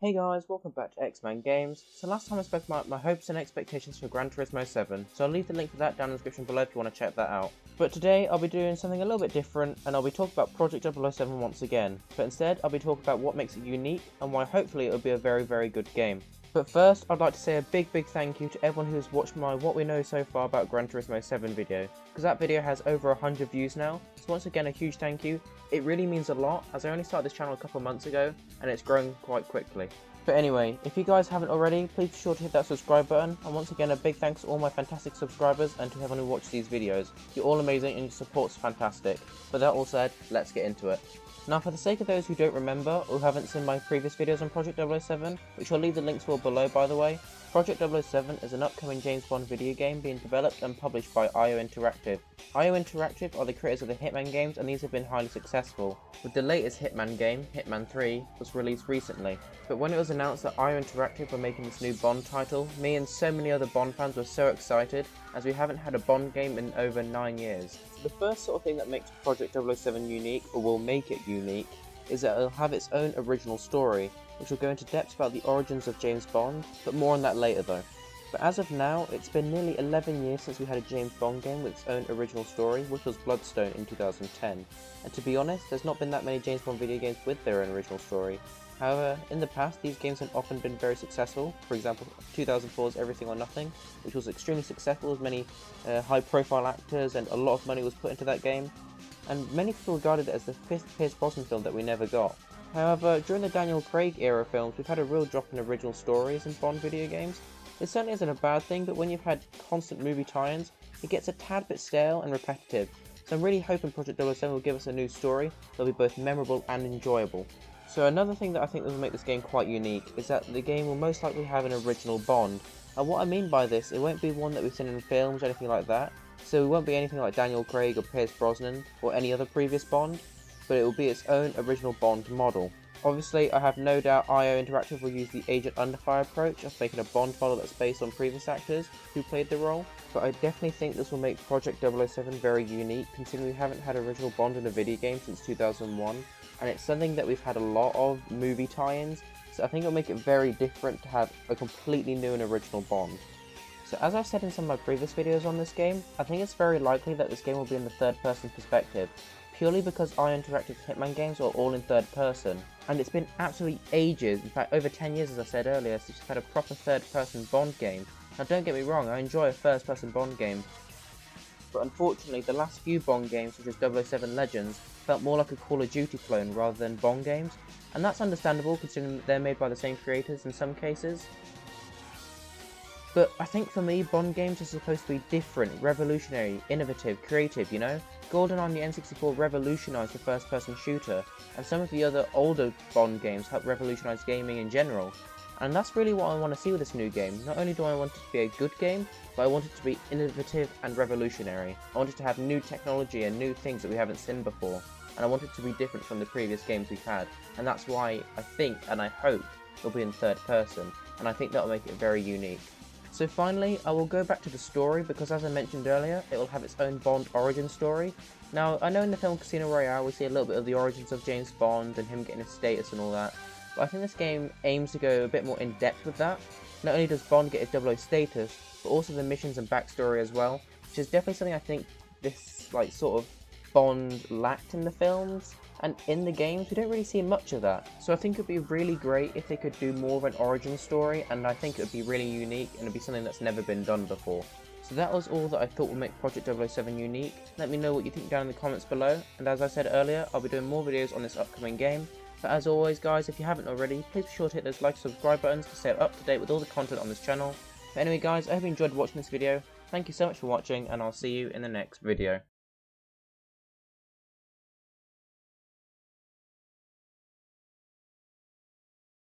Hey guys, welcome back to X-Men Games. So last time I spoke about my hopes and expectations for Gran Turismo 7, so I'll leave the link for that down in the description below if you want to check that out. But today I'll be doing something a little bit different, and I'll be talking about Project 007 once again. But instead I'll be talking about what makes it unique, and why hopefully it'll be a very good game. But first, I'd like to say a big thank you to everyone who has watched my What We Know So Far About Gran Turismo 7 video, because that video has over 100 views now, so once again a huge thank you. It really means a lot, as I only started this channel a couple months ago, and it's grown quite quickly. But anyway, if you guys haven't already, please be sure to hit that subscribe button, and once again a big thanks to all my fantastic subscribers and to everyone who watches these videos. You're all amazing and your support's fantastic. But that all said, let's get into it. Now, for the sake of those who don't remember or haven't seen my previous videos on Project 007, which I'll leave the links for below by the way, Project 007 is an upcoming James Bond video game being developed and published by IO Interactive. IO Interactive are the creators of the Hitman games, and these have been highly successful, with the latest Hitman game, Hitman 3, was released recently. But when it was announced that IO Interactive were making this new Bond title, me and so many other Bond fans were so excited, as we haven't had a Bond game in over 9 years. So the first sort of thing that makes Project 007 unique, or will make it unique, is that it'll have its own original story, which will go into depth about the origins of James Bond, but more on that later though. But as of now, it's been nearly 11 years since we had a James Bond game with its own original story, which was Bloodstone in 2010. And to be honest, there's not been that many James Bond video games with their own original story. However, in the past, these games have often been very successful. For example, 2004's Everything or Nothing, which was extremely successful with many high-profile actors, and a lot of money was put into that game. And many people regarded it as the 5th Pierce Brosnan film that we never got. However, during the Daniel Craig era films, we've had a real drop in original stories in Bond video games. It certainly isn't a bad thing, but when you've had constant movie tie-ins, it gets a tad bit stale and repetitive. So I'm really hoping Project 007 will give us a new story that'll be both memorable and enjoyable. So another thing that I think will make this game quite unique is that the game will most likely have an original Bond. And what I mean by this, it won't be one that we've seen in films or anything like that, so it won't be anything like Daniel Craig or Pierce Brosnan or any other previous Bond, but it will be its own original Bond model. Obviously, I have no doubt IO Interactive will use the Agent Underfire approach of making a Bond model that's based on previous actors who played the role, but I definitely think this will make Project 007 very unique, considering we haven't had original Bond in a video game since 2001, and it's something that we've had a lot of movie tie-ins, so I think it'll make it very different to have a completely new and original Bond. So as I've said in some of my previous videos on this game, I think it's very likely that this game will be in the third-person perspective, purely because IO Interactive Hitman games are all in third person, and it's been absolutely ages, in fact over 10 years as I said earlier, since we've had a proper third person Bond game. Now don't get me wrong, I enjoy a first person Bond game, but unfortunately the last few Bond games, such as 007 Legends, felt more like a Call of Duty clone rather than Bond games, and that's understandable considering that they're made by the same creators in some cases. But I think for me, Bond games are supposed to be different, revolutionary, innovative, creative, you know? GoldenEye on the N64 revolutionised the first-person shooter, and some of the other older Bond games helped revolutionise gaming in general. And that's really what I want to see with this new game. Not only do I want it to be a good game, but I want it to be innovative and revolutionary. I want it to have new technology and new things that we haven't seen before, and I want it to be different from the previous games we've had. And that's why I think, and I hope, it'll be in third person, and I think that'll make it very unique. So finally, I will go back to the story, because as I mentioned earlier, it will have its own Bond origin story. Now, I know in the film Casino Royale we see a little bit of the origins of James Bond and him getting his status and all that, but I think this game aims to go a bit more in depth with that. Not only does Bond get his 00 status, but also the missions and backstory as well, which is definitely something I think this sort of Bond lacked in the films, and in the games we don't really see much of that. So I think it would be really great if they could do more of an origin story, and I think it would be really unique and it would be something that's never been done before. So that was all that I thought would make Project 007 unique. Let me know what you think down in the comments below, and as I said earlier, I'll be doing more videos on this upcoming game. But as always guys, if you haven't already, please be sure to hit those like and subscribe buttons to stay up to date with all the content on this channel. But anyway guys, I hope you enjoyed watching this video. Thank you so much for watching, and I'll see you in the next video.